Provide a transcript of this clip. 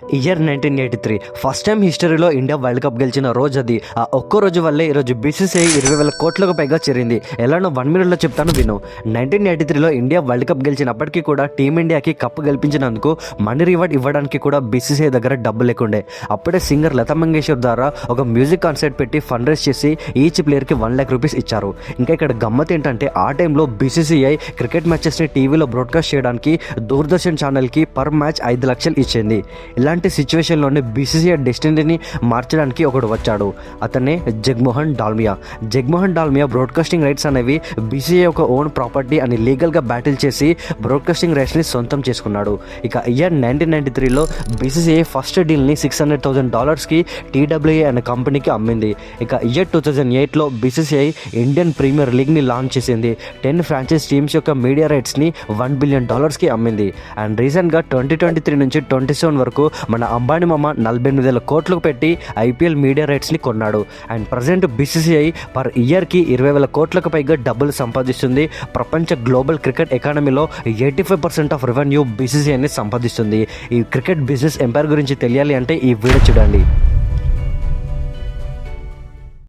Year 1983 first time హిస్టరీలో India world cup గెలిచిన రోజు అది. ఆ ఒక్క రోజు వల్లే ఈరోజు బీసీసీఐ 20,000 కోట్లకు పైగా చేరింది. ఎలానో 1 minute చెప్తాను విను. 1983లో ఇండియా వరల్డ్ కప్ గెలిచినప్పటికీ కూడా టీమిండియాకి కప్పు గెలిపించినందుకు మనీ రివార్డ్ ఇవ్వడానికి కూడా బీసీసీఐ దగ్గర డబ్బు లేకుండే. అప్పుడే సింగర్ లతా మంగేష్కర్ ద్వారా ఒక మ్యూజిక్ కాన్సర్ట్ పెట్టి ఫండ్ రైజ్ చేసి ఈచ్ ప్లేయర్కి 1 lakh rupees ఇచ్చారు. ఇంకా ఇక్కడ గమ్మత్ ఏంటంటే ఆ టైంలో బీసీసీఐ క్రికెట్ మ్యాచెస్ని టీవీలో బ్రాడ్కాస్ట్ చేయడానికి దూరదర్శన్ ఛానల్కి పర్ మ్యాచ్ 5 లక్షలు ఇచ్చింది. ఇలాంటి సిచ్యువేషన్లోనే బీసీసీఐ డెస్టినీని మార్చడానికి ఒకడు వచ్చాడు. అతనే జగ్మోహన్ డాల్మియా బ్రాడ్కాస్టింగ్ రైట్స్ అనేవి బీసీసీఐ ఒక ఓన్ ప్రాపర్టీ అని లీగల్గా బ్యాటిల్ చేసి బ్రాడ్కాస్టింగ్ రైట్స్ని సొంతం చేసుకున్నాడు. ఇక ఇయర్ 1993లో బీసీసీఐ ఫస్ట్ డీల్ని $600,000కి టీడబ్ల్యూఏ అనే కంపెనీకి అమ్మింది. ఇక ఇయర్ 2008లో బీసీసీఐ ఇండియన్ ప్రీమియర్ లీగ్ని లాంచ్ చేసింది. 10 ఫ్రాంచైజ్ టీమ్స్ యొక్క మీడియా రైట్స్ని $1 billion అమ్మింది. అండ్ రీసెంట్గా 2023 నుంచి 27 వరకు మన అంబానీ మామ 48,000 కోట్లకు పెట్టి ఐపీఎల్ మీడియా రైట్స్ని కొన్నాడు. అండ్ ప్రజెంట్ బీసీసీఐ పర్ ఇయర్కి 20,000 కోట్లకు పైగా డబ్బులు సంపాదిస్తుంది. ప్రపంచ గ్లోబల్ క్రికెట్ ఎకానమీలో 85% ఆఫ్ రెవెన్యూ బీసీసీఐని సంపాదిస్తుంది. ఈ క్రికెట్ బిజినెస్ ఎంపైర్ గురించి తెలియాలి అంటే ఈ వీడియో చూడండి.